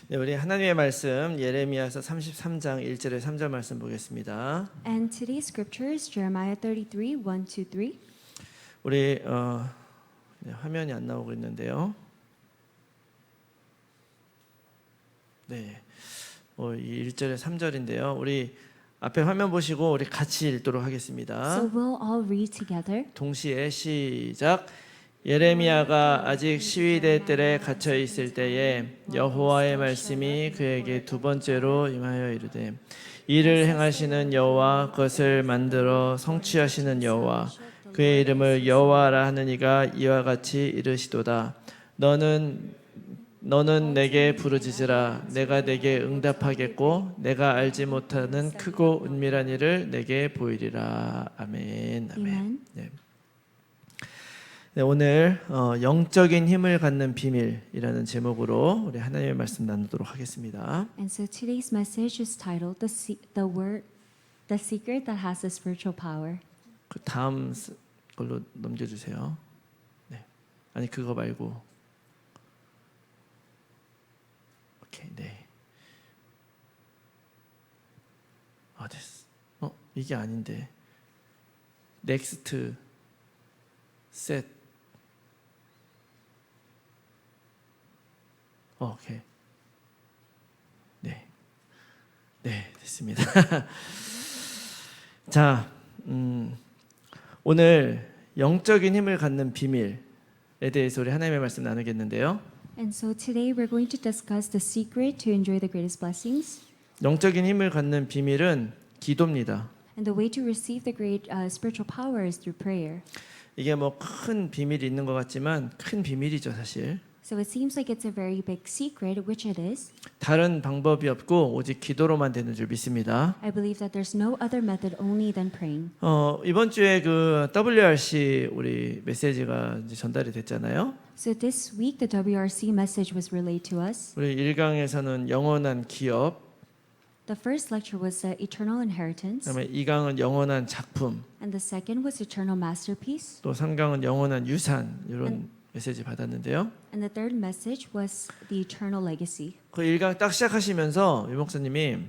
네, 우리 하나님의 말씀 예레미야서 33장 1절에 3절 말씀 보겠습니다. And today's scripture is Jeremiah 33, 1 to 3. 우리 화면이 안 나오고 있는데요. 네, 이 1절에 3절인데요. 우리 앞에 화면 보시고 우리 같이 읽도록 하겠습니다. So we'll all read together. 동시에 시작. 예레미야가 아직 시위대 뜰에 갇혀 있을 때에 여호와의 말씀이 그에게 두 번째로 임하여 이르되 이를 행하시는 여호와 그것을 만들어 성취하시는 여호와 그의 이름을 여호와라 하는 이가 이와 같이 이르시도다. 너는 내게 부르짖으라. 내가 내게 응답하겠고 내가 알지 못하는 크고 은밀한 일을 내게 보이리라. 아멘. Amen. 네. 네, 오늘 영적인 힘을 갖는 비밀이라는 제목으로 우리 하나님의 말씀 나누도록 하겠습니다. And so today's message is titled The Secret That Has the Spiritual Power. 그 다음 걸로 넘겨주세요. 네, 아니 그거 말고. 오케이, 네. 됐어. 이게 아닌데. 넥스트 셋. 오케이. 네. 네, 됐습니다. 자, 오늘 영적인 힘을 갖는 비밀에 대해서 우리 하나님의 말씀 나누겠는데요. And so today we're going to discuss the secret to enjoy the greatest blessings. 영적인 힘을 갖는 비밀은 기도입니다. And the way to receive the great spiritual power is through prayer. 이게 뭐 큰 비밀이 있는 것 같지만 큰 비밀이죠, 사실. So it seems like it's a very big secret, which it is. 다른 방법이 없고 오직 기도로만 되는 줄 믿습니다. I believe that there's no other method only than praying. 이번 주에 그 WRC 우리 메시지가 이제 전달이 됐잖아요. So this week the WRC message was relayed to us. 우리 1강에서는 영원한 기업, The first lecture was eternal inheritance, 그다음에 2강은 영원한 작품, and the second was eternal masterpiece, 또 3강은 영원한 유산 이런 메시지 받았는데요. and the third message was the eternal legacy. 그 1강 딱 시작하시면서 유 목사님이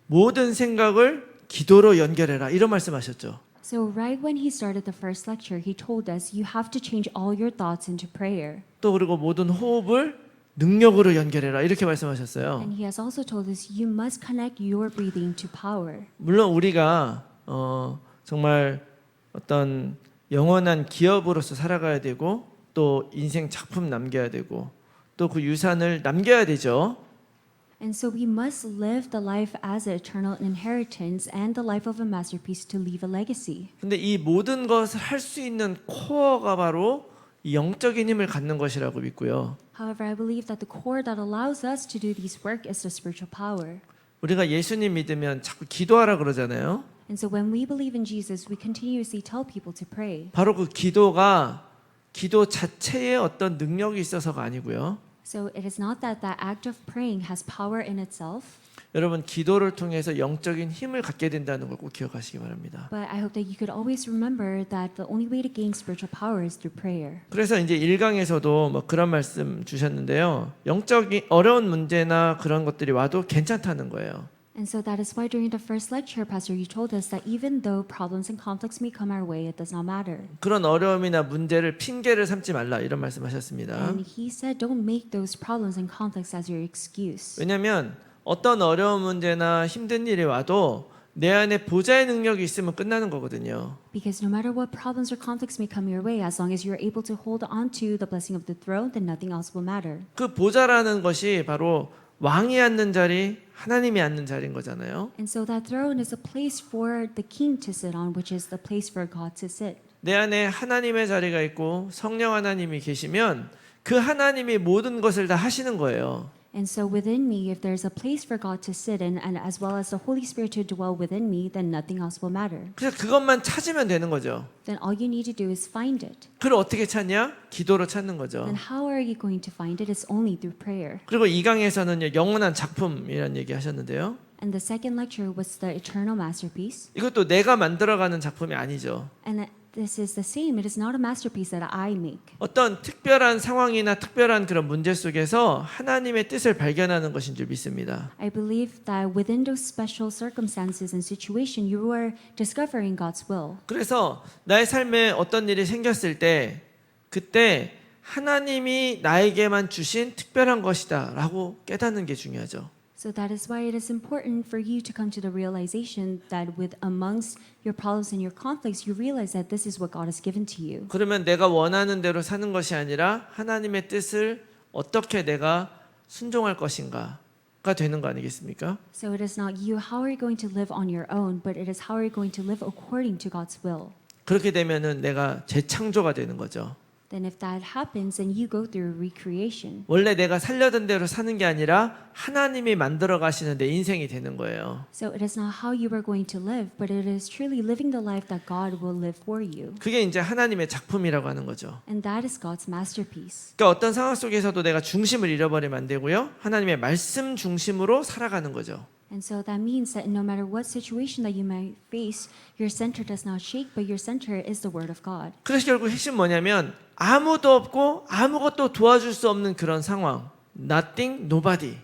모든 생각을 기도로 연결해라 이런 말씀하셨죠. So right when he started the first lecture, he told us you have to change all your thoughts into prayer. 또 그리고 모든 호흡을 능력으로 연결해라 이렇게 말씀하셨어요. And he has also told us you must connect your breathing to power. 물론 우리가 정말 어떤 영원한 기업으로서 살아가야 되고 또 인생 작품 남겨야 되고 또 그 유산을 남겨야 되죠. And so we must live the life as an eternal inheritance and the life of a masterpiece to leave a legacy. 근데 이 모든 것을 할 수 있는 코어가 바로 이 영적인 힘을 갖는 것이라고 믿고요. However, I believe that the core that allows us to do this work is the spiritual power. 우리가 예수님 믿으면 자꾸 기도하라 그러잖아요. And so when we believe in Jesus, we continuously tell people to pray. 바로 그 기도가 기도 자체에 어떤 능력이 있어서가 아니고요. So it is not that that act of praying has power in itself, 여러분 기도를 통해서 영적인 힘을 갖게 된다는 걸 꼭 기억하시기 바랍니다. but I hope that you could always remember that the only way to gain spiritual power is through prayer. 그래서 이제 1강에서도 뭐 그런 말씀 주셨는데요. 영적인 어려운 문제나 그런 것들이 와도 괜찮다는 거예요. And so that is why during the first lecture, Pastor, you told us that even though problems and conflicts may come our way, it does not matter. 그런 어려움이나 문제를 핑계를 삼지 말라 이런 말씀하셨습니다. And he said, don't make those problems and conflicts as your excuse. 왜냐하면 어떤 어려운 문제나 힘든 일이 와도 내 안에 보좌의 능력이 있으면 끝나는 거거든요. Because no matter what problems or conflicts may come your way, as long as you're able to hold on to the blessing of the throne, then nothing else will matter. 그 보좌라는 것이 바로 왕이 앉는 자리, 하나님이 앉는 자리인 거잖아요. And so that throne is a place for the king to sit on, which is the place for God to sit. 내 안에 하나님의 자리가 있고 성령 하나님이 계시면 그 하나님이 모든 것을 다 하시는 거예요. And so within me, if there's a place for God to sit in, and as well as the Holy Spirit to dwell within me, then nothing else will matter. 그래서 그것만 찾으면 되는 거죠. Then all you need to do is find it. 그걸 어떻게 찾냐? 기도로 찾는 거죠. Then how are you going to find it? It's only through prayer. 그리고 2강에서는 영원한 작품이라는 얘기 하셨는데요. And the second lecture was the eternal masterpiece. 이것도 내가 만들어가는 작품이 아니죠. And this is the same. It is not a masterpiece that I make. 어떤 특별한 상황이나 특별한 그런 문제 속에서 하나님의 뜻을 발견하는 것인 줄 믿습니다. I believe that within those special circumstances and situation, you are discovering God's will. 그래서 나의 삶에 어떤 일이 생겼을 때 그때 하나님이 나에게만 주신 특별한 것이다라고 깨닫는 게 중요하죠. So that is why it is important for you to come to the realization that with amongst your problems and your conflicts, you realize that this is what God has given to you. 그러면 내가 원하는 대로 사는 것이 아니라 하나님의 뜻을 어떻게 내가 순종할 것인가가 되는 거 아니겠습니까? So it is not you, how are you going to live on your own, but it is how are you going to live according to God's will. 그렇게 되면은 내가 재창조가 되는 거죠. Then if that happens, then you go through recreation. 원래 내가 살려던 대로 사는 게 아니라 하나님이 만들어 가시는 내 인생이 되는 거예요. So it is not how you are going to live, but it is truly living the life that God will live for you. 그게 이제 하나님의 작품이라고 하는 거죠. And that is God's masterpiece. 그러니까 어떤 상황 속에서도 내가 중심을 잃어버리면 안 되고요. 하나님의 말씀 중심으로 살아가는 거죠. And so that means that no matter what situation that you might face, your center does not shake, but your center is the Word of God. 그래서 결국 핵심 뭐냐면 아무도 없고 아무것도 도와줄 수 없는 그런 상황. Nothing, nobody.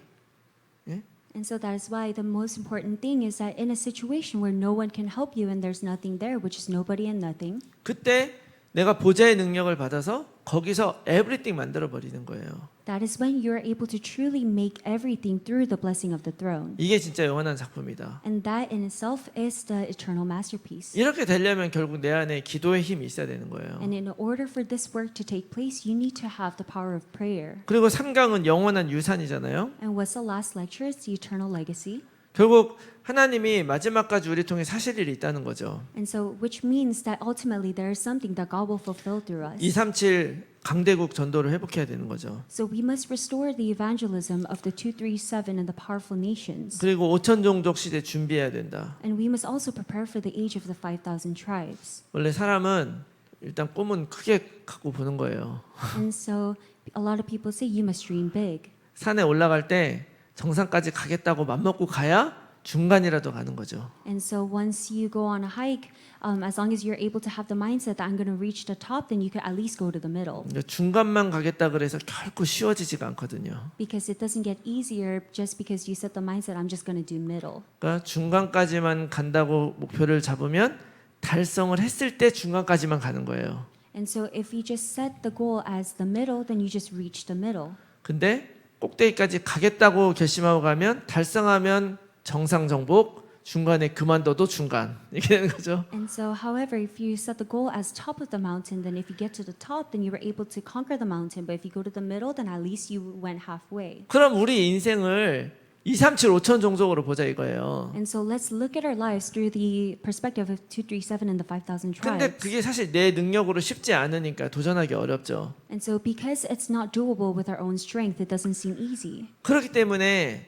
And so that is why the most important thing is that in a situation where no one can help you and there's nothing there, which is nobody and nothing, 그때 내가 보좌의 능력을 받아서 거기서 everything 만들어 버리는 거예요. that is when you're able to truly make everything through the blessing of the throne. 이게 진짜 영원한 작품이다. And that in itself is the eternal masterpiece. 이렇게 되려면 결국 내 안에 기도의 힘이 있어야 되는 거예요. And in order for this work to take place, you need to have the power of prayer. 그리고 3강은 영원한 유산이잖아요. And what's the last lecture? It's the eternal legacy. 결국 하나님이 마지막까지 우리 통해 사실 일이 있다는 거죠. And so, which means that ultimately there is something that God will fulfill through us. 237 강대국 전도를 회복해야 되는 거죠. So we must restore the evangelism of the 237 and the powerful nations. 그리고 5천 종족 시대 준비해야 된다. And we must also prepare for the age of the 5,000 tribes. 원래 사람은 일단 꿈은 크게 갖고 보는 거예요. And so a lot of people say you must dream big. 산에 올라갈 때 정상까지 가겠다고 맘먹고 가야 중간이라도 가는 거죠. And so once you go on a hike, as long as you're able to have the mindset that I'm going to reach the top, then you can at least go to the middle. 그러니까 중간만 가겠다 그래서 결코 쉬워지지가 않거든요. Because it doesn't get easier just because you set the mindset, I'm just going to do middle. 그러니까 중간까지만 간다고 목표를 잡으면 달성을 했을 때 중간까지만 가는 거예요. And so if you just set the goal as the middle, then you just reach the middle. 근데 꼭대기까지 가겠다고 결심하고 가면 달성하면 정상 정복, 중간에 그만둬도 중간 이렇게 되는 거죠. And so, however, if you set the goal as top of the mountain, then if you get to the top, then you were able to conquer the mountain. But if you go to the middle, then at least you went halfway. 그럼 우리 인생을 237 5천 종족으로 보자 이거예요. And so let's look at our lives through the perspective of 237 and the 5,000 근데 tribes. 그게 사실 내 능력으로 쉽지 않으니까 도전하기 어렵죠. And so because it's not doable with our own strength, it doesn't seem easy. 그렇기 때문에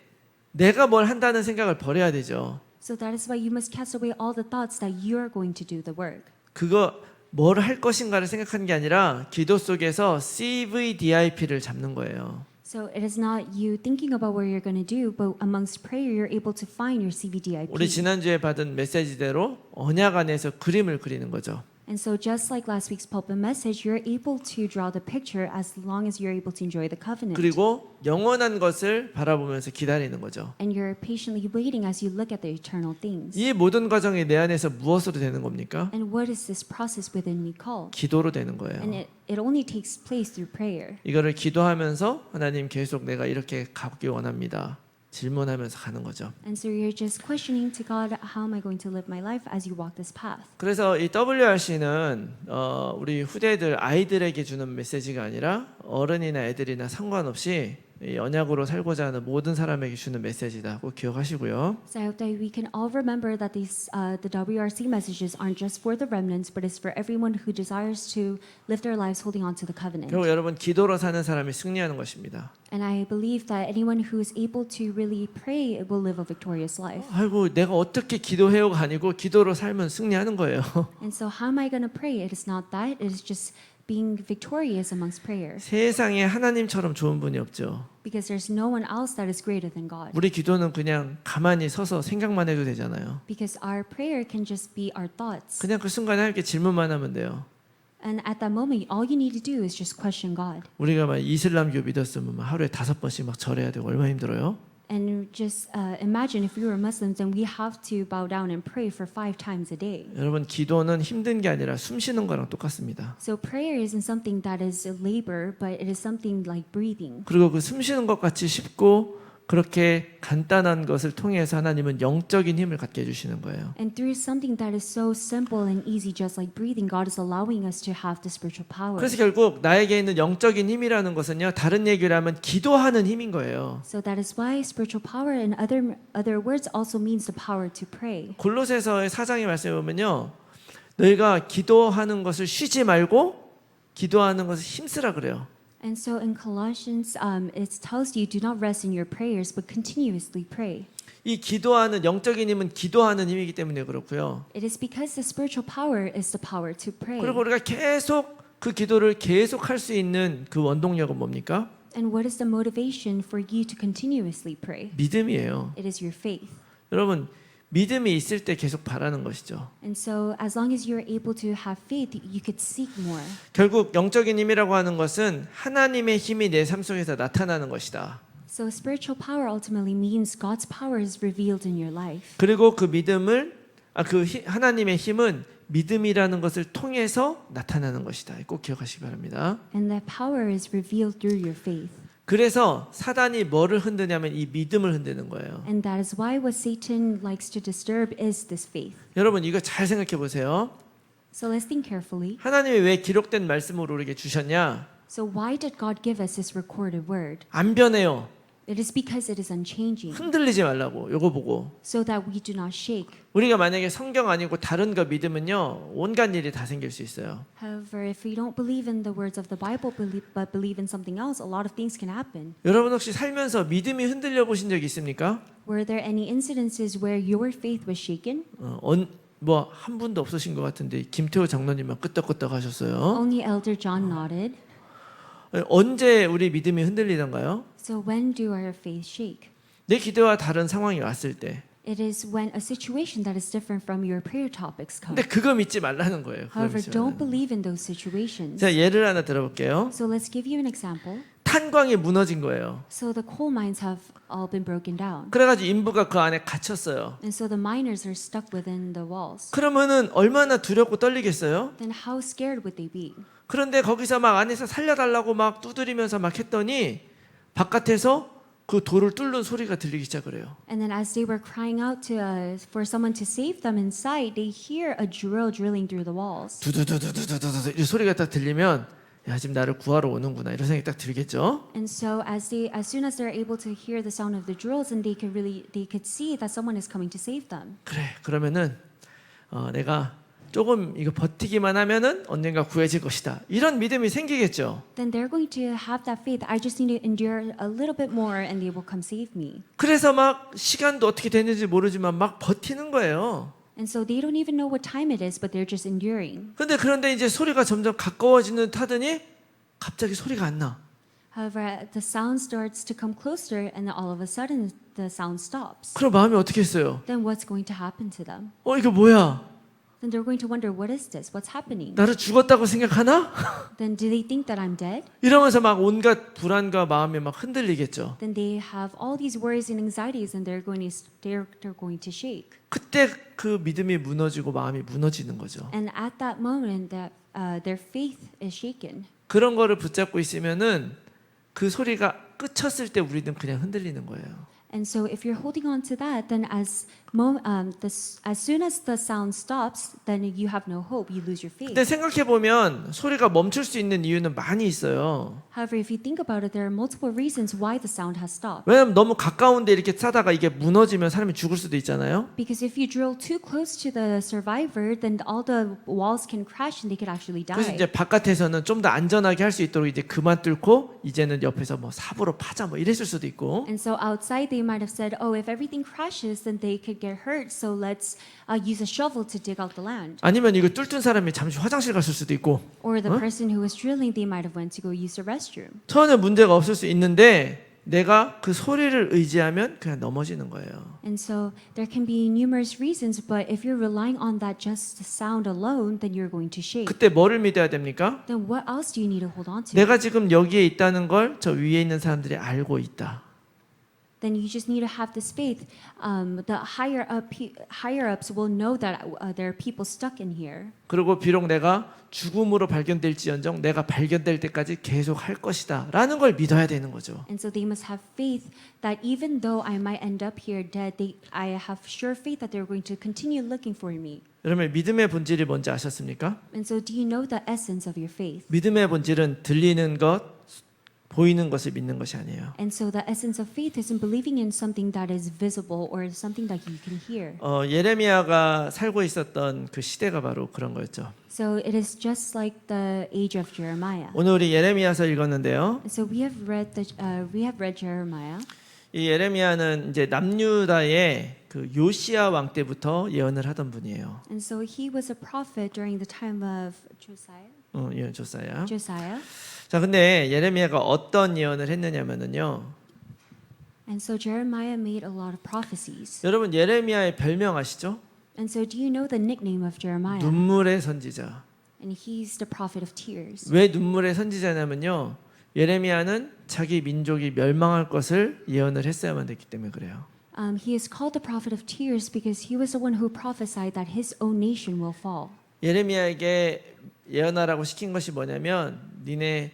내가 뭘 한다는 생각을 버려야 되죠. So that is why you must cast away all the thoughts that you are going to do the work. 그거 뭘 할 것인가를 생각하는 게 아니라 기도 속에서 CVDIP를 잡는 거예요. So it is not you thinking about what you're going to do, but amongst prayer, you're able to find your CVDIP. 우리 지난주에 받은 메시지대로 언약 안에서 그림을 그리는 거죠. And so just like last week's pulpit message, you're able to draw the picture as long as you're able to enjoy the covenant. 그리고 영원한 것을 바라보면서 기다리는 거죠. And you're patiently waiting as you look at the eternal things. 이 모든 과정이 내 안에서 무엇으로 되는 겁니까? And what is this process within me called? 기도로 되는 거예요. And it only takes place through prayer. 이거를 기도하면서 하나님 계속 내가 이렇게 가기 원합니다. 질문하면서 가는 거죠. And so you're just questioning to God, how am I going to live my life as you walk this path? 그래서 이 WRC는 우리 후대들 아이들에게 주는 메시지가 아니라 어른이나 애들이나 상관없이 이 언약으로 살고자 하는 모든 사람에게 주는 메시지다. 꼭 기억하시고요. So I hope that we can all remember that these the WRC messages aren't just for the remnants, but it's for everyone who desires to live their lives holding on to the covenant. 결국 여러분 기도로 사는 사람이 승리하는 것입니다. And I believe that anyone who is able to really pray will live a victorious life. 아이고 내가 어떻게 기도해요가 아니고 기도로 살면 승리하는 거예요. And so how am I going to pray? It is not that. It is just being victorious amongst prayer. 세상에 하나님처럼 좋은 분이 없죠. Because there's no one else that is greater than God. 우리 기도는 그냥 가만히 서서 생각만 해도 되잖아요. Because our prayer can just be our thoughts. 그냥 그 순간에 하나님께 질문만 하면 돼요. And at that moment, all you need to do is just question God. 우리가 막 이슬람교 믿었으면 막 하루에 5번씩 막 절해야 되고 얼마나 힘들어요? And just imagine if we were Muslims, then we have to bow down and pray for 5 times a day. 여러분 기도는 힘든 게 아니라 숨 쉬는 거랑 똑같습니다. So prayer isn't something that is a labor, but it is something like breathing. 그리고 그 숨 쉬는 것 같이 쉽고 그렇게 간단한 것을 통해서 하나님은 영적인 힘을 갖게 해주시는 거예요. And through something that is so simple and easy, just like breathing, God is allowing us to have the spiritual power. 그래서 결국 나에게 있는 영적인 힘이라는 것은요, 다른 얘기를 하면 기도하는 힘인 거예요. So that is why spiritual power in other words also means the power to pray. 골로새서의 4장의 말씀에 보면요, 너희가 기도하는 것을 쉬지 말고 기도하는 것을 힘쓰라 그래요. And so in Colossians, it tells you, do not rest in your prayers, but continuously pray. 이 기도하는 영적인 힘은 기도하는 힘이기 때문에 그렇고요. It is because the spiritual power is the power to pray. 그리고 우리가 계속 그 기도를 계속 할 수 있는 그 원동력은 뭡니까? And what is the motivation for you to continuously pray? 믿음이에요. It is your faith. 여러분 믿음이 있을 때 계속 바라는 것이죠. And so as long as you're able to have faith, you could seek more. 결국 영적인 힘이라고 하는 것은 하나님의 힘이 내 삶 속에서 나타나는 것이다. So spiritual power ultimately means God's power is revealed in your life. 그리고 그 믿음을 하나님의 힘은 믿음이라는 것을 통해서 나타나는 것이다. 꼭 기억하시기 바랍니다. And that power is revealed through your faith. 그래서 사단이 뭐를 흔드냐면 이 믿음을 흔드는 거예요. And that is why what Satan likes to disturb is this faith. 여러분 이거 잘 생각해 보세요. So let's think carefully. 하나님이 왜 기록된 말씀으로 우리에게 주셨냐? So why did God give us this recorded word? 안 변해요. It is because it is unchanging, 흔들리지 말라고. 이거 보고. so that we do not shake. 우리가 만약에 성경 아니고 다른 거 믿으면요, 온갖 일이 다 생길 수 있어요. However, if we don't believe in the words of the Bible, but believe in something else, a lot of things can happen. 여러분 혹시 살면서 믿음이 흔들려 보신 적 있습니까? Were there any incidences where your faith was shaken? 뭐 한 분도 없으신 것 같은데 김태호 장로님만 끄떡끄떡 하셨어요. Only Elder John nodded. 언제 우리 믿음이 흔들리던가요? So when do our faith shake? 내 기도와 다른 상황이 왔을 때. It is when a situation that is different from your prayer topics come. 근데 그거 믿지 말라는 거예요. 그거 However, 믿지 don't 말라는. believe in those situations. 자, 예를 하나 들어볼게요. So let's give you an example. 탄광이 무너진 거예요. So the coal mines have all been broken down. 그래가지고 인부가 그 안에 갇혔어요. And so the miners are stuck within the walls. 그러면은 얼마나 두렵고 떨리겠어요? Then how scared would they be? 그런데 거기서 막 안에서 살려달라고 막 두드리면서 막 했더니 바깥에서 그 돌을 뚫는 소리가 들리기 시작을 해요. And then as they were crying out for someone to save them inside, they hear a drill drilling through the walls. 두두두두두두두 이 소리가 딱 들리면 야 지금 나를 구하러 오는구나 이런 생각이 딱 들겠죠. And so as soon as they're able to hear the sound of the drills, and they could see that someone is coming to save them. 그래 그러면은 내가 조금 이거 버티기만 하면은 언젠가 구해질 것이다. 이런 믿음이 생기겠죠. Then they're going to have that faith. I just need to endure a little bit more, and they will come save me. 그래서 막 시간도 어떻게 되는지 모르지만 막 버티는 거예요. And so they don't even know what time it is, but they're just enduring. 그런데 이제 소리가 점점 가까워지는 타더니 갑자기 소리가 안 나. However, the sound starts to come closer, and then all of a sudden the sound stops. 그럼 마음이 어떻게 했어요? Then what's going to happen to them? 이거 뭐야? Then they're going to wonder, what is this? What's happening? 나를 죽었다고 생각하나? Then do they think that I'm dead? 이러면서 막 온갖 불안과 마음이 막 흔들리겠죠. Then they have all these worries and anxieties, and they're going to shake. 그때 그 믿음이 무너지고 마음이 무너지는 거죠. And at that moment, that their faith is shaken. 그런 거를 붙잡고 있으면은 그 소리가 끝쳤을 때 우리는 그냥 흔들리는 거예요. And so if you're holding on to that, then as soon as the sound stops, then you have no hope. You lose your faith. 근데 생각해 보면 소리가 멈출 수 있는 이유는 많이 있어요. However, if you think about it, there are multiple reasons why the sound has stopped. 왜냐면 너무 가까운데 이렇게 싸다가 이게 무너지면 사람이 죽을 수도 있잖아요. Because if you drill too close to the survivor, then all the walls can crash and they could actually 그래서 die. 이제 바깥에서는 좀 더 안전하게 할 수 있도록 이제 그만 뚫고 이제는 옆에서 뭐 삽으로 파자 뭐 이랬을 수도 있고. And so outside they they might have said, oh, if everything crashes, then they could get hurt. So let's use a shovel to dig out the land. 아니면 이거 뚫던 사람이 잠시 화장실 갔을 수도 있고 Or the person who was drilling, they might have went to go use the restroom. 전혀 문제가 없을 수 있는데 내가 그 소리를 의지하면 그냥 넘어지는 거예요. And so there can be numerous reasons, but if you're relying on that just sound alone, then you're going to shake. 그때 뭐를 믿어야 됩니까? Then what else do you need to hold on to? 내가 지금 여기에 있다는 걸 저 위에 있는 사람들이 알고 있다. Then you just need to have this faith. The higher ups will know that there are people stuck in here. 그리고 비록 내가 죽음으로 발견될지언정 내가 발견될 때까지 계속 할 것이다 라는 걸 믿어야 되는 거죠. And so they must have faith that even though I might end up here dead, I have sure faith that they're going to continue looking for me. 여러분 믿음의 본질이 뭔지 아셨습니까? And so do you know the essence of your faith? 믿음의 본질은 들리는 것, 보이는 것을 믿는 것이 아니에요. And so the essence of faith isn't believing in something that is visible or something that you can hear. 예레미야가 살고 있었던 그 시대가 바로 그런 거였죠. So it is just like the age of Jeremiah. 오늘 우리 예레미야서 읽었는데요. So we have read Jeremiah. 이 예레미야는 이제 남유다의 그 요시야 왕 때부터 예언을 하던 분이에요. And so he was a prophet during the time of Josiah. 예언 조사야. Josiah. 자, 근데 예레미야가 어떤 예언을 했느냐면은요. And so Jeremiah made a lot of prophecies. 여러분 예레미야의 별명 아시죠? And so do you know the nickname of Jeremiah? 눈물의 선지자. And he's the prophet of tears. 왜 눈물의 선지자냐면요. 예레미야는 자기 민족이 멸망할 것을 예언을 했어야만 됐기 때문에 그래요. He is called the prophet of tears because he was the one who prophesied that his own nation will fall. 예레미야에게 예언하라고 시킨 것이 뭐냐면 니네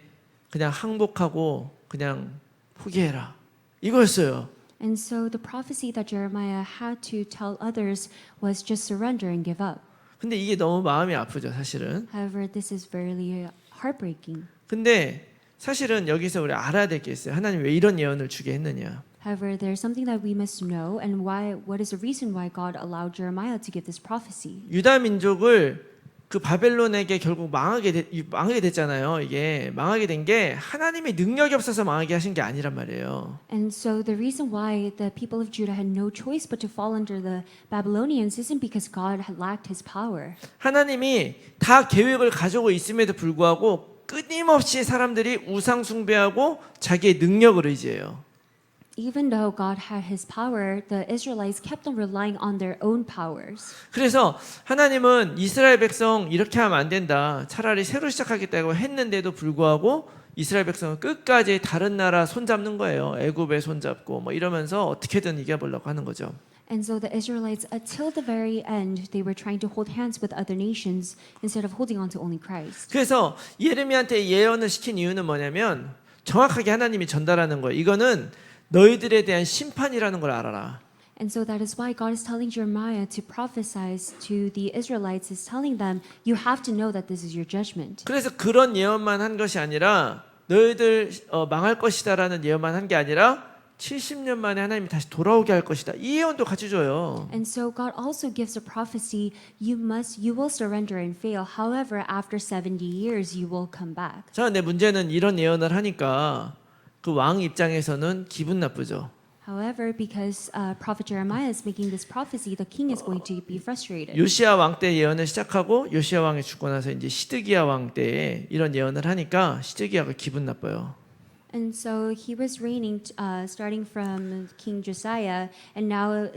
그냥 항복하고 그냥 포기해라. 이거였어요. And so the prophecy that Jeremiah had to tell others was just surrender and give up. 근데 이게 너무 마음이 아프죠, 사실은. However, this is very heartbreaking. 근데 사실은 여기서 우리 알아야 될 게 있어요. 하나님 왜 이런 예언을 주게 했느냐? However, there's something that we must know, and what is the reason why God allowed Jeremiah to give this prophecy? 유다 민족을 그 바벨론에게 결국 망하게 됐잖아요. 이게 망하게 된 게 하나님의 능력이 없어서 망하게 하신 게 아니란 말이에요. And so the reason why the people of Judah had no choice but to fall under the Babylonians isn't because God had lacked his power. 하나님이 다 계획을 가지고 있음에도 불구하고 끊임없이 사람들이 우상 숭배하고 자기의 능력을 의지해요. Even though God had his power, the Israelites kept on relying on their own powers. 그래서 하나님은 이스라엘 백성 이렇게 하면 안 된다. 차라리 새로 시작하겠다고 했는데도 불구하고 이스라엘 백성은 끝까지 다른 나라 손잡는 거예요. 애굽에 손잡고 뭐 이러면서 어떻게든 이겨보려고 하는 거죠. And so the Israelites, until the very end, they were trying to hold hands with other nations instead of holding on to only Christ. 그래서 예레미야한테 예언을 시킨 이유는 뭐냐면 정확하게 하나님이 전달하는 거예요. 이거는 너희들에 대한 심판이라는 걸 알아라. And so that is why God is telling Jeremiah to prophesy to the Israelites, is telling them, you have to know that this is your judgment. 그래서 그런 예언만 한 것이 아니라 너희들 망할 것이다라는 예언만 한 게 아니라 70년 만에 하나님이 다시 돌아오게 할 것이다. 이 예언도 같이 줘요. And so God also gives a prophecy, you will surrender and fail. However, after 70 years, you will come back. 자, 근데 문제는 이런 예언을 하니까 그 왕 입장에서는 기분 나쁘죠. However, because Prophet Jeremiah is making this prophecy, the king is going to be frustrated. 요시야 왕 때 예언을 시작하고 요시야 왕이 죽고 나서 이제 시드기야 왕 때에 이런 예언을 하니까 시드기야가 기분 나빠요. And so he was reigning starting from King Josiah, and now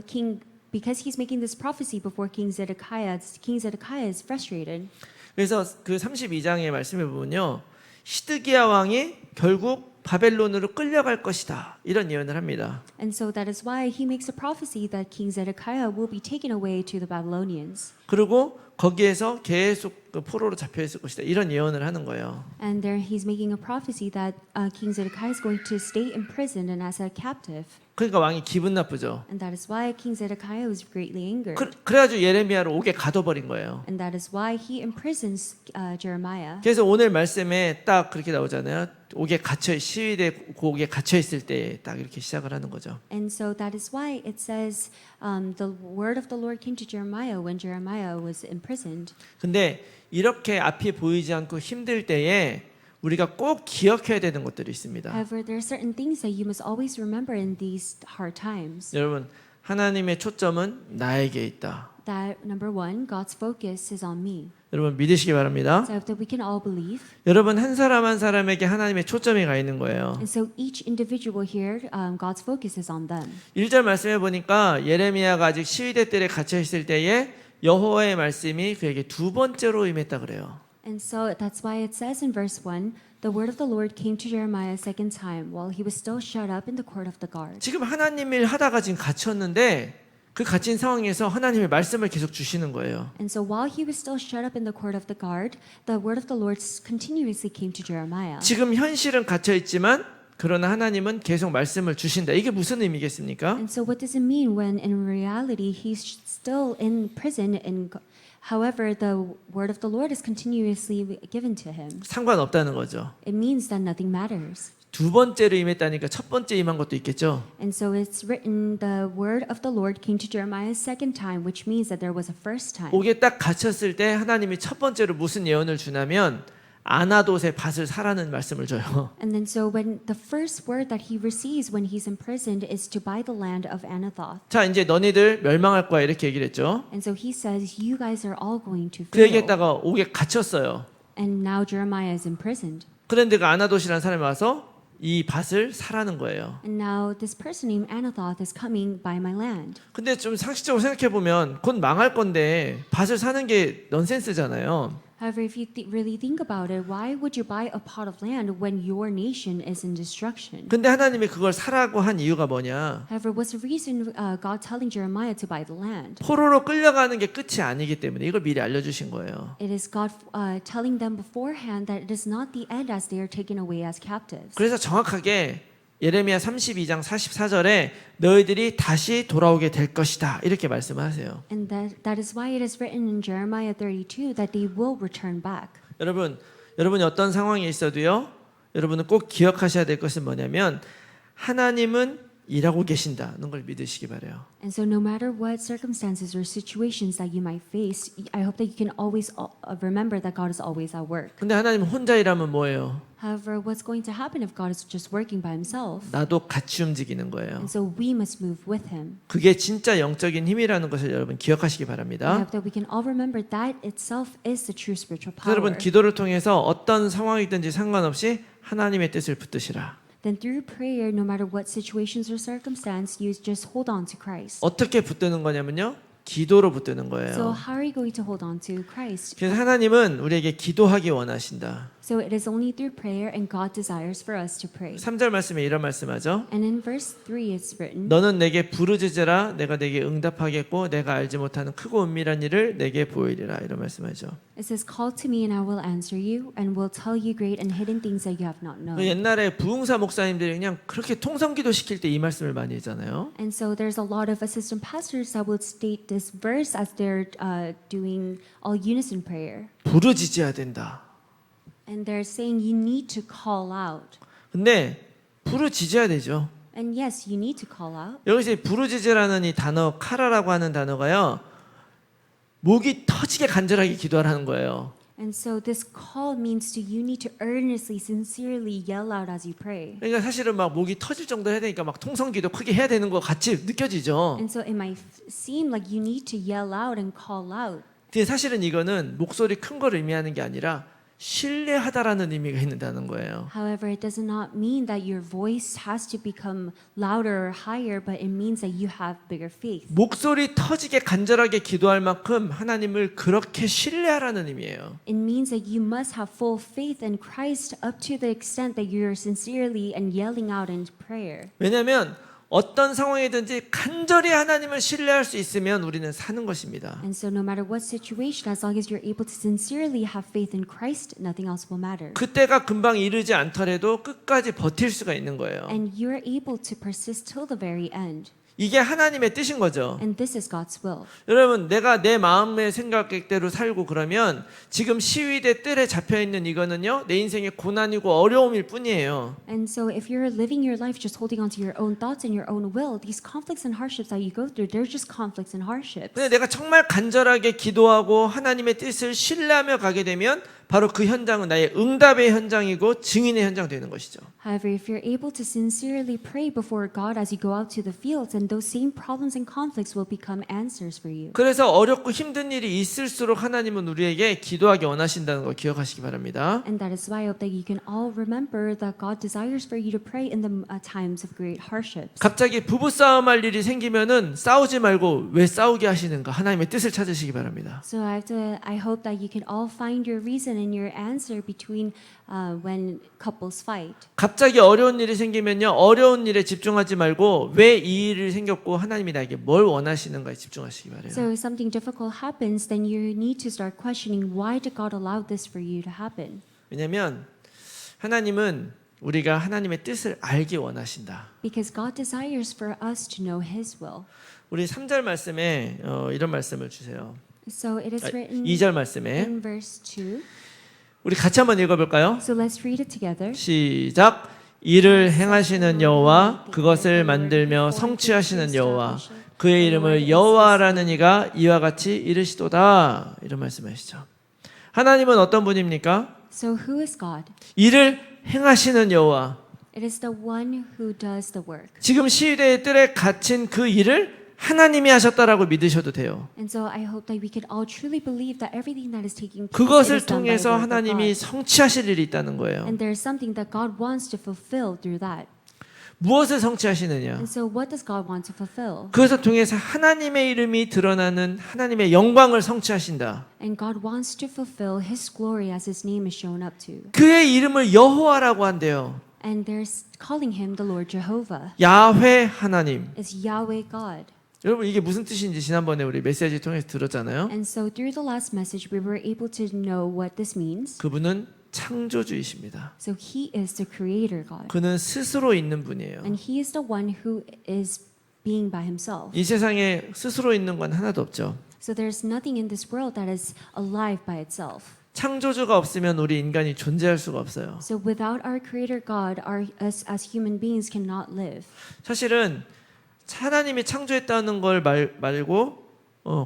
because he's making this prophecy before King Zedekiah is frustrated. 그래서 그 32장의 말씀에 보면요. 시드기야 왕이 결국 바벨론으로 끌려갈 것이다. 이런 예언을 합니다. And so that is why he makes a prophecy that King Zedekiah will be taken away to the Babylonians. 그리고 거기에서 계속 그 포로로 잡혀 있을 것이다. 이런 예언을 하는 거예요. And there he's making a prophecy that King Zedekiah is going to stay imprisoned and as a captive. 그러니까 왕이 기분 나쁘죠. And that is why King Zedekiah was greatly angered. 그래가지고 예레미야를 옥에 가둬버린 거예요. And that is why he imprisons Jeremiah. 그래서 오늘 말씀에 딱 그렇게 나오잖아요. 옥에 갇혀 시위대 옥에 갇혀 있을 때 딱 이렇게 시작을 하는 거죠. And so that is why it says the word of the Lord came to Jeremiah when Jeremiah was imprisoned. 근데 이렇게 앞이 보이지 않고 힘들 때에 우리가 꼭 기억해야 되는 것들이 있습니다. However, there are certain things that you must always remember in these hard times. 여러분, 하나님의 초점은 나에게 있다. That number one, God's focus is on me. 여러분 믿으시기 바랍니다. So that we can all believe. 여러분 한 사람 한 사람에게 하나님의 초점이 가 있는 거예요. And so each individual here, God's focus is on them. 1절 말씀해 보니까 예레미야가 아직 시위대 뜰에 갇혀 있을 때에 여호와의 말씀이 그에게 두 번째로 임했다 그래요. And so that's why it says in verse 1, the word of the Lord came to Jeremiah a second time while he was still shut up in the court of the guard. 지금 하나님 일 하다가 지금 갇혔는데 그 갇힌 상황에서 하나님의 말씀을 계속 주시는 거예요. And so while he was still shut up in the court of the guard, the word of the Lord continuously came to Jeremiah. 지금 현실은 갇혀 있지만 그러나 하나님은 계속 말씀을 주신다. 이게 무슨 의미겠습니까? And so what does it mean when in reality he's still in prison and however the word of the Lord is continuously given to him? 상관없다는 거죠. It means that nothing matters. 두 번째로 임했다니까 첫 번째 임한 것도 있겠죠. And so it's written, the word of the Lord came to Jeremiah a second time, which means that there was a first time. 옥에 딱 갇혔을 때 하나님이 첫 번째로 무슨 예언을 주냐면 아나돗의 밭을 사라는 말씀을 줘요. And then so when the first word that he receives when he's imprisoned is to buy the land of Anathoth. 자 이제 너희들 멸망할 거야 이렇게 얘기를 했죠. And so he says, you guys are all going to 그 fail. 얘기했다가 옥에 갇혔어요. And now Jeremiah is imprisoned. 그런데 그 아나돗이라는 사람이 와서 이 밭을 사라는 거예요. And now this person named Anathoth is coming by my land. 근데 좀 상식적으로 생각해 보면 곧 망할 건데 밭을 사는 게 넌센스잖아요. However, if you really think about it, why would you buy a plot of land when your nation is in destruction? 근데 하나님이 그걸 사라고 한 이유가 뭐냐? However, what's the reason God telling Jeremiah to buy the land? 포로로 끌려가는 게 끝이 아니기 때문에 이걸 미리 알려주신 거예요. It is God telling them beforehand that it is not the end as they are taken away as captives. 그래서 정확하게 예레미야 32장 44절에 너희들이 다시 돌아오게 될 것이다 이렇게 말씀하세요. And that is why it is written in Jeremiah 32 that they will return back. 여러분이 어떤 상황에 있어도요. 여러분은 꼭 기억하셔야 될 것은 뭐냐면 하나님은 일하고 계신다는 걸 믿으시기 바래요. And so no matter what circumstances or situations that you might face, I hope that you can always remember that God is always at work. 근데 하나님 혼자 일하면 뭐예요? However, what's going to happen if God is just working by himself? 나도 같이 움직이는 거예요. And so we must move with him. 그게 진짜 영적인 힘이라는 것을 여러분 기억하시기 I 바랍니다. hope that we can all remember that itself is the true spiritual 그래서 power. 여러분 기도를 통해서 어떤 상황이든지 상관없이 하나님의 뜻을 붙드시라. Then through prayer, no matter what situations or circumstance, you just hold on to Christ. 어떻게 붙드는 거냐면요. 기도로 붙드는 So 거예요. how are you going to hold on to Christ? 그래서 하나님은 우리에게 기도하기 원하신다. So it is only through prayer and God desires for us to pray. 3절 말씀에 이런 말씀하죠. And in verse 3 it's written, 너는 내게 부르짖으라 내가 내게 응답하겠고 내가 알지 못하는 크고 은밀한 일을 내게 보이리라 이런 말씀하죠. it says, call to me and I will answer you and will tell you great and hidden things that you have not known. 옛날에 부흥사 목사님들이 그냥 그렇게 통성기도 시킬 때 이 말씀을 많이 했잖아요. And so there's a lot of assistant pastors that would state this verse as they're doing all unison prayer. 부르짖어야 된다. And they're saying you need to call out. 근데 부르짖어야 되죠. And yes, you need to call out. 여기서 부르짖으라는 이 단어 카라라고 하는 단어가요. 목이 터지게 간절하게 기도하라는 거예요. And so this call means to you need to earnestly, sincerely yell out as you pray. 그러니까 사실은 막 목이 터질 정도 해야 되니까 막 통성기도 크게 해야 되는 것 같이 느껴지죠. And so it might seem like you need to yell out and call out. 근데 사실은 이거는 목소리 큰 걸 의미하는 게 아니라 신뢰하다라는 의미가 있는다는 거예요. However, it does not mean that your voice has to become louder or higher, but it means that you have bigger faith. 목소리 터지게 간절하게 기도할 만큼 하나님을 그렇게 신뢰하라는 의미예요. It means that you must have full faith in Christ up to the extent that you're sincerely and yelling out in prayer. 왜냐하면 어떤 상황이든지 간절히 하나님을 신뢰할 수 있으면 우리는 사는 것입니다. And so no matter what situation, as long as you're able to sincerely have faith in Christ, nothing else will matter. 그때가 금방 이르지 않더라도 끝까지 버틸 수가 있는 거예요. And you're able to persist till the very end. 이게 하나님의 뜻인 거죠. And this is God's will. 여러분, 내가 내 마음의 생각대로 살고 그러면 지금 시위대 뜰에 잡혀 있는 이거는요, 내 인생의 고난이고 어려움일 뿐이에요. And so if you're living your life just holding on to your own thoughts and your own will, these conflicts and hardships that you go through, they're just conflicts and hardships. 근데 내가 정말 간절하게 기도하고 하나님의 뜻을 신뢰하며 가게 되면 바로 그 현장은 나의 응답의 현장이고 증인의 현장 되는 것이죠. However, if you're able to sincerely pray before God as you go out to the fields, then those same problems and conflicts will become answers for you. 그래서 어렵고 힘든 일이 있을수록 하나님은 우리에게 기도하기 원하신다는 거 기억하시기 바랍니다. And that is why I hope that you can all remember that God desires for you to pray in the times of great hardships. 갑자기 부부싸움할 일이 생기면은 싸우지 말고 왜 싸우게 하시는가 하나님의 뜻을 찾으시기 바랍니다. So I hope that you can all find your reason and your answer between when couples fight. 갑자기 어려운 일이 생기면요 어려운 일에 집중하지 말고 왜 이 일이 생겼고 하나님이 나에게 뭘 원하시는가에 집중하시기 바래요. So if something difficult happens, then you need to start questioning why did God allow this for you to happen? 왜냐하면 하나님은 우리가 하나님의 뜻을 알기 원하신다. Because God desires for us to know His will. 우리 3절 말씀에 이런 말씀을 주세요. So it is written 2절 말씀에 in verse 2. 우리 같이 한번 읽어볼까요? So let's read it together. 시작. 이를 행하시는 여호와 그것을 만들며 성취하시는 여호와 그의 이름을 여호와라는 이가 이와 같이 이르시도다. 이런 말씀하시죠. 하나님은 어떤 분입니까? So who is God? 이를 행하시는 여호와. It is the one who does the work. 지금 시대의 뜰에 갇힌 그 일을 하나님이 하셨다라고 믿으셔도 돼요. And so I hope that we can all truly believe that everything that is taking place 그것을 is done by the 통해서 work of 하나님이 God. 성취하실 일이 있다는 거예요. And there is something that God wants to fulfill through that. 무엇을 성취하시느냐? And so what does God want to fulfill? 그것을 통해서 하나님의 이름이 드러나는 하나님의 영광을 성취하신다. And God wants to fulfill His glory as His name is shown up to. 그의 이름을 여호와라고 한대요. And they're calling Him the Lord Jehovah. 야훼 하나님. It's Yahweh God. 여러분 이게 무슨 뜻인지 지난번에 우리 메시지 통해서 들었잖아요. And so through the last message, we were able to know what this means. 그분은 창조주이십니다. So He is the Creator God. 그는 스스로 있는 분이에요. And He is the one who is being by Himself. 이 세상에 스스로 있는 건 하나도 없죠. So there's nothing in this world that is alive by itself. 창조주가 없으면 우리 인간이 존재할 수가 없어요. So without our Creator God, us as human beings cannot live. 사실은 하나님이 창조했다는 걸 말고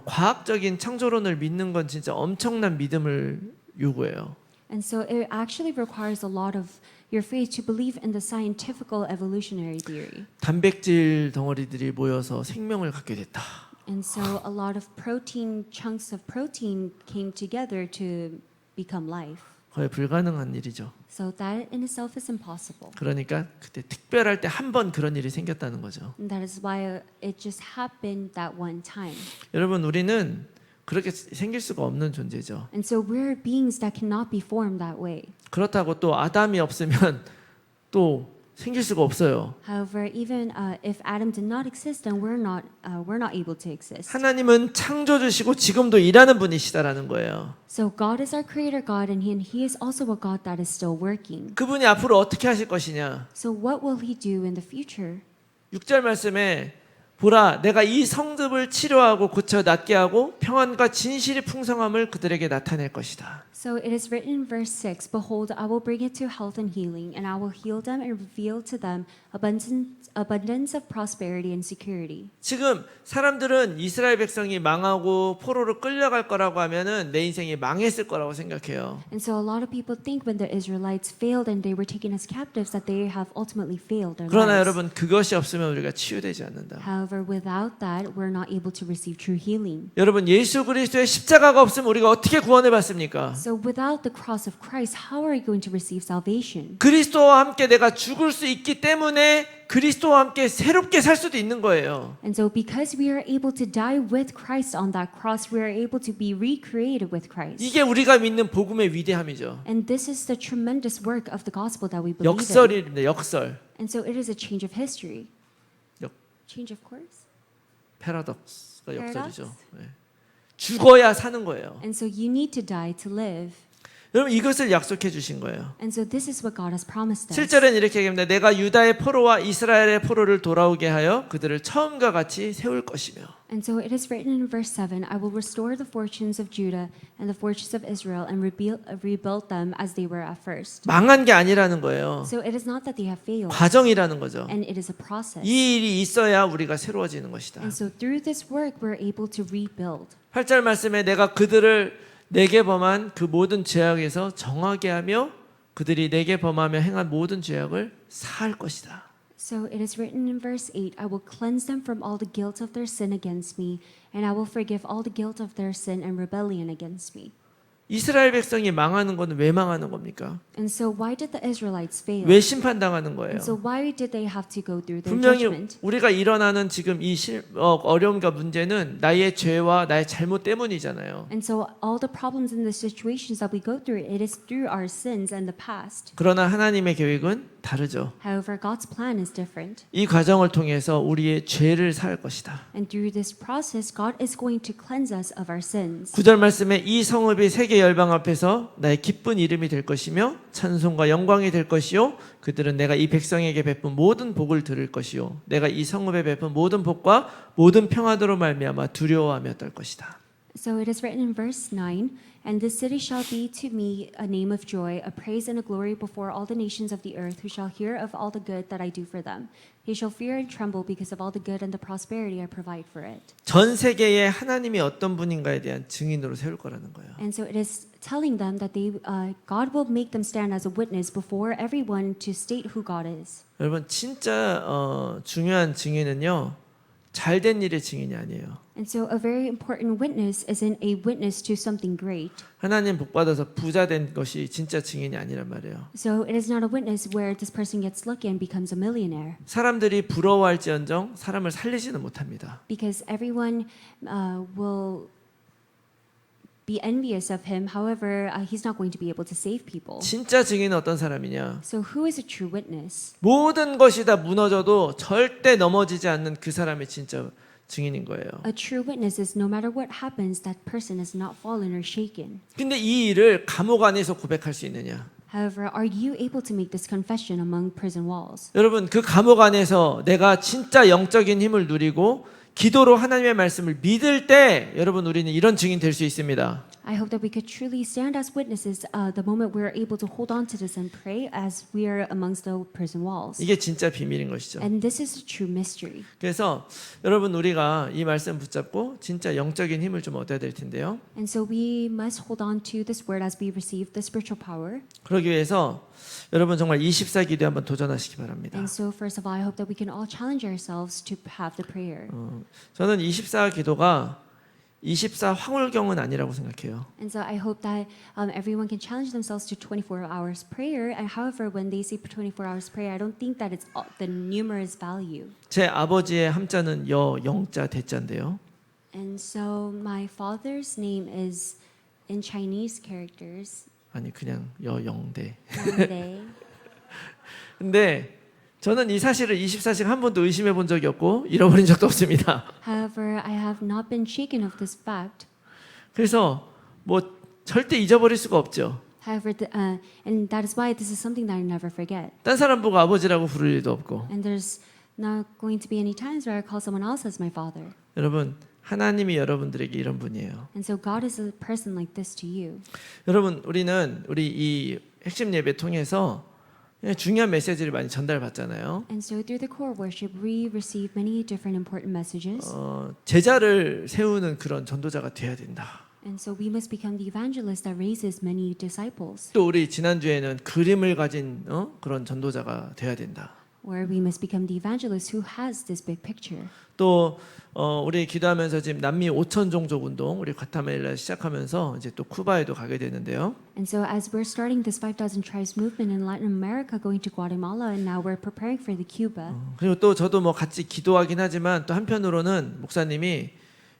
과학적인 창조론을 믿는 건 진짜 엄청난 믿음을 요구해요. And so it actually requires a lot of your faith to believe in the scientific evolutionary theory. 단백질 덩어리들이 모여서 생명을 갖게 됐다. And so a lot of protein, chunks of protein came together to become life. 거의 불가능한 일이죠. So that in itself is impossible. 그러니까 그때 특별할 때 한 번 그런 일이 생겼다는 거죠. And that is why it just happened that one time. 여러분 우리는 그렇게 생길 수가 없는 존재죠. And so we're beings that cannot be formed that way. 그렇다고 또 아담이 없으면 또 생길 수가 없어요. However, even if Adam did not exist, then we're not able to exist. 하나님은 창조주시고 지금도 일하는 분이시다라는 거예요. So God is our creator God, and He is also a God that is still working. 그분이 앞으로 어떻게 하실 것이냐? So what will He do in the future? 6절 말씀에 보라 내가 이 성읍을 치료하고 고쳐 낫게 하고 평안과 진실의 풍성함을 그들에게 나타낼 것이다. So it is written in verse 6, Behold, I will bring it to health and healing, and I will heal them and reveal to them abundance of prosperity and security. 지금 사람들은 이스라엘 백성이 망하고 포로로 끌려갈 거라고 하면은 내 인생이 망했을 거라고 생각해요. And so a lot of people think when the Israelites failed and they were taken as captives that they have ultimately failed their 그러나 lives. 여러분 그것이 없으면 우리가 치유되지 않는다. However, without that, we're not able to receive true healing. 여러분 예수 그리스도의 십자가가 없으면 우리가 어떻게 구원을 받습니까? So without the cross of Christ, how are we going to receive salvation? 그리스도와 함께 내가 죽을 수 있기 때문에 그리스도와 함께 새롭게 살 수도 있는 거예요. And so because we are able to die with Christ on that cross, we are able to be recreated with Christ. 이게 우리가 믿는 복음의 위대함이죠. And this is the tremendous work of the gospel that we believe in. 역설입니다. 역설. And so it is a change of history. 역 Change of course. 패러독스가 Paradox? 역설이죠. 네. 죽어야 사는 거예요. And so you need to die to live. 여러분 이것을 약속해 주신 거예요. And so this is what God has promised us. 7절엔 이렇게 얘기합니다. 내가 유다의 포로와 이스라엘의 포로를 돌아오게 하여 그들을 처음과 같이 세울 것이며. And so it is written in verse 7, I will restore the fortunes of Judah and the fortunes of Israel and rebuild them as they were at first. 망한 게 아니라는 거예요. So it is not that they have failed. 과정이라는 거죠. And it is a process. 이 일이 있어야 우리가 새로워지는 것이다. And so through this work, we're able to rebuild. 8절 말씀에 내가 그들을 내게 범한 그 모든 죄악에서 정하게 하며 그들이 내게 범하며 행한 모든 죄악을 사할 것이다. So it is written in verse 8, I will cleanse them from all the guilt of their sin against me, and I will forgive all the guilt of their sin and rebellion against me. 이스라엘 백성이 망하는 건 왜 망하는 겁니까? And so why did the Israelites fail? 왜 심판당하는 거예요? And so why did they have to go through their 분명히 judgment? 우리가 일어나는 지금 이 어려움과 문제는 나의 죄와 나의 잘못 때문이잖아요. And so all the problems and the situations that we go through, it is through our sins and the past. 그러나 하나님의 계획은 다르죠. However, God's plan is different. 이 과정을 통해서 우리의 죄를 사할 것이다. And through this process, God is going to cleanse us of our sins. 9절 말씀에 이 성읍이 세계 열방 앞에서 나의 기쁜 이름이 될 것이며 찬송과 영광이 될 것이요 그들은 내가 이 백성에게 베푼 모든 복을 들을 것이요 내가 이 성읍에 베푼 모든 복과 모든 평화도로 말미암아 두려워하며 떨 것이다. So it is written in verse 9, and this city shall be to me a name of joy, a praise and a glory before all the nations of the earth, who shall hear of all the good that I do for them. They shall fear and tremble because of all the good and the prosperity I provide for it. 전 세계에 하나님이 어떤 분인가에 대한 증인으로 세울 거라는 거예요. And so it is telling them that God will make them stand as a witness before everyone to state who God is. 여러분 진짜 중요한 증인은요 잘된 일의 증인이 아니에요. And so a very important witness isn't a witness to something great. 하나님 복 받아서 부자 된 것이 진짜 증인이 아니란 말이에요. So it is not a witness where this person gets lucky and becomes a millionaire. 사람들이 부러워할지언정 사람을 살리지는 못합니다. Because everyone will be envious of him. However, he's not going to be able to save people. 진짜 증인은 어떤 사람이냐? So who is a true witness? 모든 것이 다 무너져도 절대 넘어지지 않는 그 사람이 진짜 증인인 거예요. A true witness is no matter what happens, that person is not fallen or shaken. 근데 이 일을 감옥 안에서 고백할 수 있느냐? However, are you able to make this confession among prison walls? 여러분 그 감옥 안에서 내가 진짜 영적인 힘을 누리고 기도로 하나님의 말씀을 믿을 때 여러분 우리는 이런 증인 될 수 있습니다. I hope that we could truly stand as witnesses the moment we're able to hold on to this and pray as we are amongst the prison walls. 이게 진짜 비밀인 것이죠. And this is a true mystery. 그래서 여러분 우리가 이 말씀 붙잡고 진짜 영적인 힘을 좀 얻어야 될 텐데요. And so we must hold on to this word as we receive the spiritual power. 그러기 위해서 여러분 정말 24 기도에 한번 도전하시기 바랍니다. And so first of all, I hope that we can all challenge ourselves to have the prayer. 저는 24 기도가 24 황홀경은 아니라고 생각해요. And so I hope that everyone can challenge themselves to 24 hours prayer. And however, when they say 24 hours prayer, I don't think that it's the numerous value. 제 아버지의 함자는 영자 대자인데요. And so my father's name is in Chinese characters. 아니 그냥 영대. Yangde. 근데 저는 이 사실을 24시간 한 번도 의심해 본 적이 없고 잃어버린 적도 없습니다. However, I have not been shaken of this fact. 그래서 뭐 절대 잊어버릴 수가 없죠. However, and that is why this is something that I never forget. 딴 사람 보고 아버지라고 부를 일도 없고. And there's not going to be any times where I call someone else as my father. 여러분 하나님이 여러분들에게 이런 분이에요. And so God is a person like this to you. 여러분 우리는 우리 이 핵심 예배 통해서 중요한 메시지를 많이 전달받잖아요. And so through the core worship, we receive many different important messages. 제자를 세우는 그런 전도자가 돼야 된다. And so we must become the evangelist that raises many disciples. 또 우리 지난주에는 그림을 가진 그런 전도자가 돼야 된다. Or we must become the evangelist who has this big picture. 또 우리 기도하면서 지금 남미 5천 종족 운동 우리 과타멜라 시작하면서 이제 또 쿠바에도 가게 되는데요. And so as we're starting this 5,000 tribes movement in Latin America, going to Guatemala, and now we're preparing for the Cuba. 그리고 또 저도 뭐 같이 기도하긴 하지만 또 한편으로는 목사님이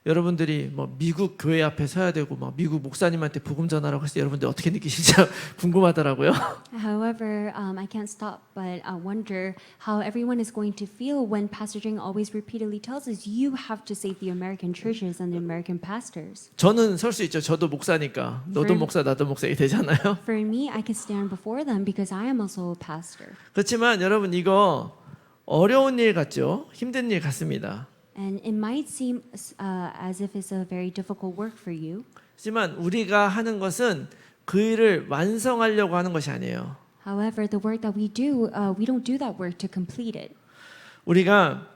여러분들이 뭐 미국 교회 앞에 서야 되고 막 미국 목사님한테 복음 전하라고 했을 때 여러분들 어떻게 느끼실지 궁금하더라고요. However, I can't stop but wonder how everyone is going to feel when Pastor Jing always repeatedly tells us you have to save the American churches and the American pastors. 저는 설 수 있죠. 저도 목사니까. 너도 목사 나도 목사 이렇게 되잖아요. For me, I can stand before them because I am also a pastor. 그렇지만 여러분 이거 어려운 일 같죠? 힘든 일 같습니다. And it might seem as if it's a very difficult work for you. 하지만 우리가 하는 것은 그 일을 완성하려고 하는 것이 아니에요. However, the work that we do, we don't do that work to complete it. 우리가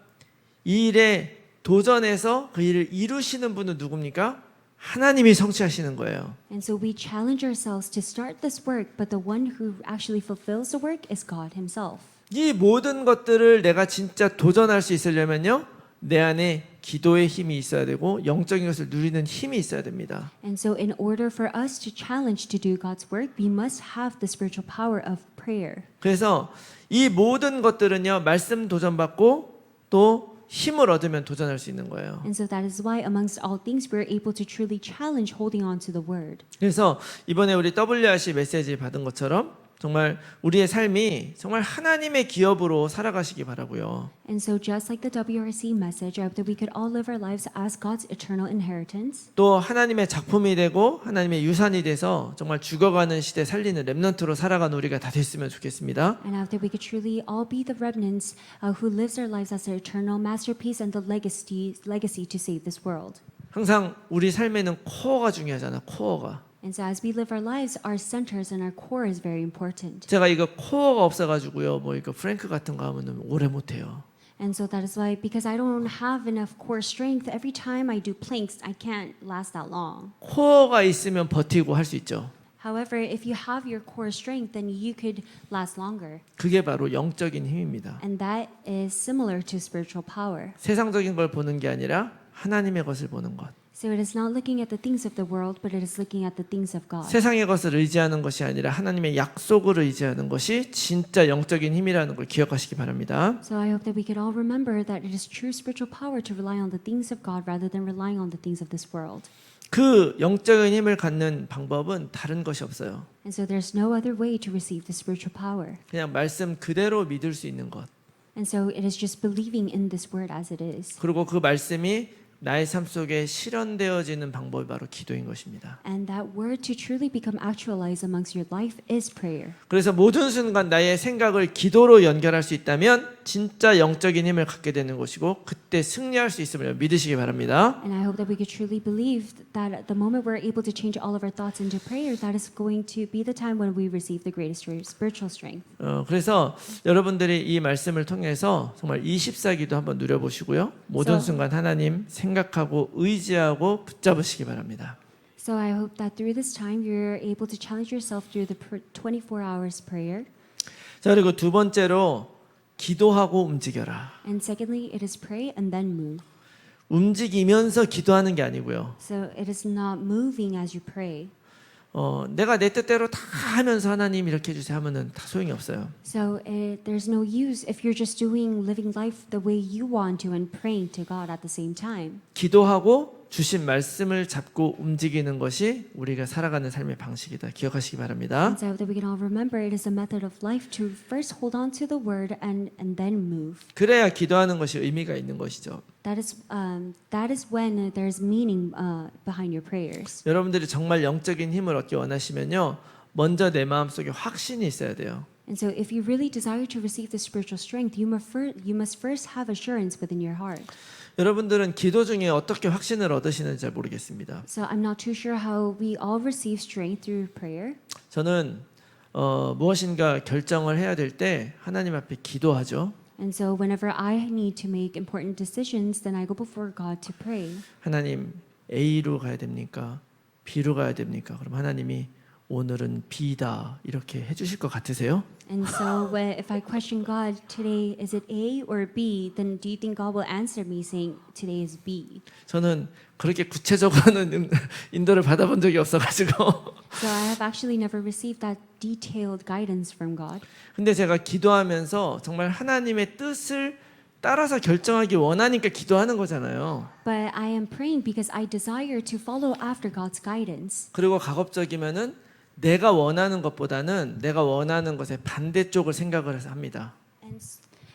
이 일에 도전해서 그 일을 이루시는 분은 누굽니까? 하나님이 성취하시는 거예요. And so we challenge ourselves to start this work, but the one who actually fulfills the work is God himself. 이 모든 것들을 내가 진짜 도전할 수 있으려면요, 내 안에 기도의 힘이 있어야 되고 영적인 것을 누리는 힘이 있어야 됩니다. And so in order for us to challenge to do God's work, we must have the spiritual power of prayer. 그래서 이 모든 것들은요, 말씀 도전받고 또 힘을 얻으면 도전할 수 있는 거예요. And so that is why amongst all things we're able to truly challenge holding on to the word. 그래서 이번에 우리 WRC 메시지 받은 것처럼 정말 우리의 삶이 정말 하나님의 기업으로 살아가시기 바라고요. And so just like the WRC message, I hope that we could all live our lives as God's eternal inheritance. 또 하나님의 작품이 되고 하나님의 유산이 돼서 정말 죽어가는 시대 살리는 렘넌트로 살아가는 우리가 다 됐으면 좋겠습니다. And I hope that we could truly all be the remnants who lives our lives as their eternal masterpiece and the legacy to save this world. 항상 우리 삶에는 코어가 중요하잖아. 코어가. And so as we live our lives, our centers and our core is very important. 제가 이거 코어가 없어가지고요, 뭐 이거 프랭크 같은 거 하면은 오래 못해요. And so that is why, because I don't have enough core strength, every time I do planks, I can't last that long. 코어가 있으면 버티고 할 수 있죠. However, if you have your core strength, then you could last longer. 그게 바로 영적인 힘입니다. And that is similar to spiritual power. 세상적인 걸 보는 게 아니라 하나님의 것을 보는 것. So it is not looking at the things of the world, but it is looking at the things of God. 세상의 것을 의지하는 것이 아니라 하나님의 약속을 의지하는 것이 진짜 영적인 힘이라는 걸 기억하시기 바랍니다. So I hope that we could all remember that it is true spiritual power to rely on the things of God rather than relying on the things of this world. 그 영적인 힘을 갖는 방법은 다른 것이 없어요. And so there's no other way to receive the spiritual power. 그냥 말씀 그대로 믿을 수 있는 것. And so it is just believing in this word as it is. 그리고 그 말씀이 나의 삶 속에 실현되어지는 방법이 바로 기도인 것입니다. And that word to truly become actualized amongst your life is prayer. 그래서 모든 순간 나의 생각을 기도로 연결할 수 있다면 진짜 영적인 힘을 갖게 되는 것이고 그때 승리할 수 있음을 믿으시기 바랍니다. And I hope that we could truly believe that at the moment we're able to change all of our thoughts into prayer, that is going to be the time when we receive the greatest spiritual strength. 그래서 여러분들이 이 말씀을 통해서 정말 24기도 한번 누려보시고요. 모든 순간 하나님 생각하고 의지하고 붙잡으시기 바랍니다. So I hope that through this time you're able to challenge yourself through the 24 hours prayer. 자, 그리고 두 번째로 기도하고 움직여라. And secondly, it is pray and then move. 움직이면서 기도하는 게 아니고요. So it is not moving as you pray. 내가 내 뜻대로 다 하면서 하나님 이렇게 해주세요 하면은 다 소용이 없어요. So there's no use if you're just living life the way you want to and praying to God at the same time. 기도하고 주신 말씀을 잡고 움직이는 것이 우리가 살아가는 삶의 방식이다. 기억하시기 바랍니다. And so that we can all remember it is a method of life to first hold on to the word and then move. 그래야 기도하는 것이 의미가 있는 것이죠. That is when there's meaning behind your prayers. 여러분들이 정말 영적인 힘을 얻기 원하시면요. 먼저 내 마음속에 확신이 있어야 돼요. And so if you really desire to receive the spiritual strength, you must first have assurance within your heart. 여러분들은 기도 중에 어떻게 확신을 얻으시는지 잘 모르겠습니다. So I'm not too sure how we all receive strength through prayer. 저는 무엇인가 결정을 해야 될 때 하나님 앞에 기도하죠. And so whenever I need to make important decisions, then I go before God to pray. 하나님 A로 가야 됩니까? B로 가야 됩니까? 그럼 하나님이 오늘은 B다 이렇게 해주실 것 같으세요? And so if I question God today, is it A or B? Then do you think God will answer me saying today is B? 저는 그렇게 구체적으로는 인도를 받아본 적이 없어가지고. So I have actually never received that detailed guidance from God. 근데 제가 기도하면서 정말 하나님의 뜻을 따라서 결정하기 원하니까 기도하는 거잖아요. But I am praying because I desire to follow after God's guidance. 그리고 가급적이면은 내가 원하는 것보다는 내가 원하는 것의 반대쪽을 생각을 해서 합니다. And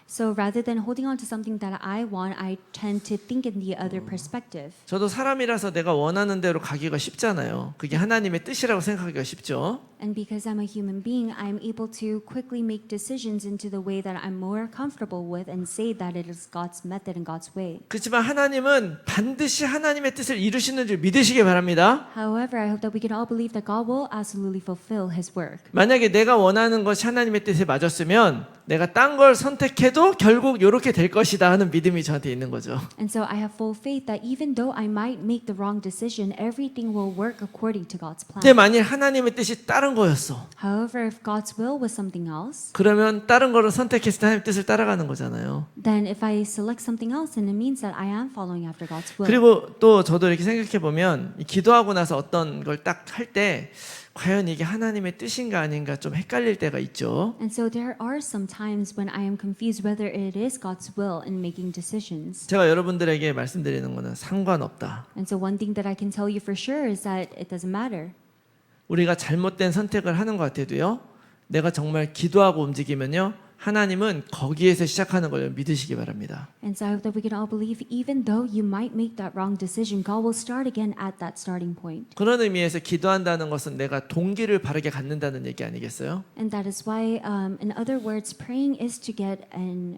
so rather than holding on to something that I want, I tend to think in the other perspective. 저도 사람이라서 내가 원하는 대로 가기가 쉽잖아요. 그게 하나님의 뜻이라고 생각하기가 쉽죠. And because I'm a human being, I'm able to quickly make decisions into the way that I'm more comfortable with and say that it is God's method and God's way. 그렇지만 하나님은 반드시 하나님의 뜻을 이루시는 줄 믿으시기 바랍니다. However, I hope that we can all believe that God will absolutely fulfill His work. 만약에 내가 원하는 것이 하나님의 뜻에 맞았으면 내가 딴 걸 선택해도 그래도 결국 이렇게 될 것이다 하는 믿음이 저한테 있는 거죠. And so I have full faith that even though I might make the wrong decision, everything will work according to God's 근데 plan. 만일 하나님의 뜻이 다른 거였어. However, if God's will was something else, 그러면 다른 거를 선택했을 때 하나님 뜻을 따라가는 거잖아요. then if I select something else, then it means that I am following after God's will. 그리고 또 저도 이렇게 생각해 보면 기도하고 나서 어떤 걸 딱 할 때 과연 이게 하나님의 뜻인가 아닌가 좀 헷갈릴 때가 있죠. And so there are some times when I am confused whether it is God's will in making decisions. 제가 여러분들에게 말씀드리는 거는 상관없다. And so one thing that I can tell you for sure is that it doesn't matter. 우리가 잘못된 선택을 하는 것 같아도요. 내가 정말 기도하고 움직이면요. 하나님은 거기에서 시작하는 걸 믿으시기 바랍니다. And so I hope that we can all believe even though you might make that wrong decision, God will start again at that starting point. 그런 의미에서 기도한다는 것은 내가 동기를 바르게 갖는다는 얘기 아니겠어요? And that is why, in other words, praying is to get a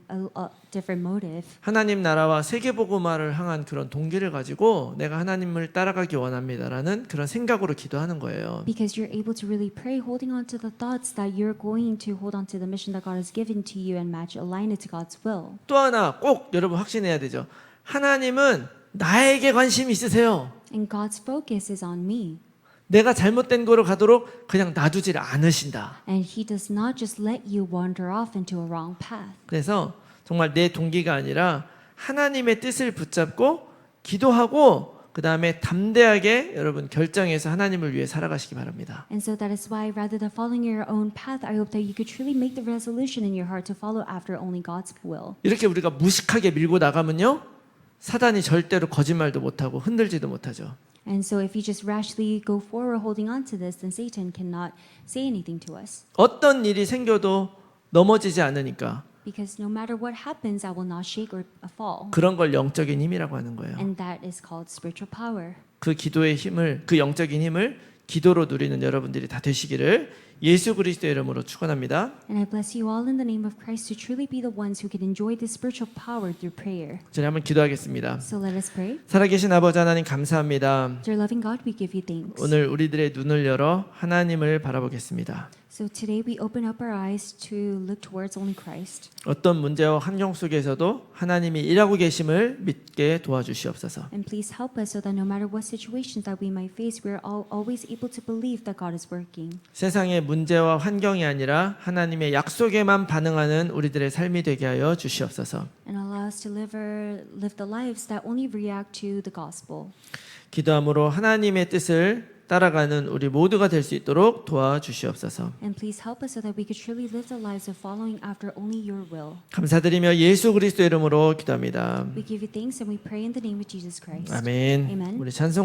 different motive. 하나님 나라와 세계복음화를 향한 그런 동기를 가지고 내가 하나님을 따라가기 원합니다라는 그런 생각으로 기도하는 거예요. Because you're able to really pray, holding on to the thoughts that you're going to hold on to the mission that God has given to you and match align it to God's will. 또 하나 꼭 여러분 확신해야 되죠. 하나님은 나에게 관심이 있으세요. And God's focus is on me. 내가 잘못된 거로 가도록 그냥 놔두질 않으신다. And He does not just let you wander off into a wrong path. 그래서 정말 내 동기가 아니라 하나님의 뜻을 붙잡고 기도하고 그 다음에 담대하게 여러분 결정해서 하나님을 위해 살아가시기 바랍니다. And so that is why rather than following your own path, I hope that you could truly make the resolution in your heart to follow after only God's will. 이렇게 우리가 무식하게 밀고 나가면요. 사단이 절대로 거짓말도 못하고 흔들지도 못하죠. And so if you just rashly go forward holding on to this, then Satan cannot say anything to us. 어떤 일이 생겨도 넘어지지 않으니까 Because no matter what happens, I will not shake or fall. 그런 걸 영적인 힘이라고 하는 거예요. And that is called spiritual power. 그 기도의 힘을, 그 영적인 힘을 기도로 누리는 여러분들이 다 되시기를 예수 그리스도의 이름으로 축원합니다. And I bless you all in the name of Christ to truly be the ones who can enjoy this spiritual power through prayer. 저희 한번 기도하겠습니다. So let us pray. 살아계신 아버지 하나님 감사합니다. Dear loving God, we give you thanks. 오늘 우리들의 눈을 열어 하나님을 바라보겠습니다. So today we open up our eyes to look towards only Christ. 어떤 문제와 환경 속에서도 하나님이 일하고 계심을 믿게 도와주시옵소서. And please help us so that no matter what situations that we might face, we are always able to believe that God is working. 세상의 문제와 환경이 아니라 하나님의 약속에만 반응하는 우리들의 삶이 되게 하여 주시옵소서. And allow us to live the lives that only react to the gospel. 기도함으로 하나님의 뜻을 따라가는 우리 모두가 될 수 있도록 도와주시옵소서. And please help us so that we could truly live the lives of following after only your will. 감사드리며 예수 그리스도 이름으로 기도합니다. We give you thanks and we pray in the name of Jesus Christ. 아멘. Amen. 우리 찬송가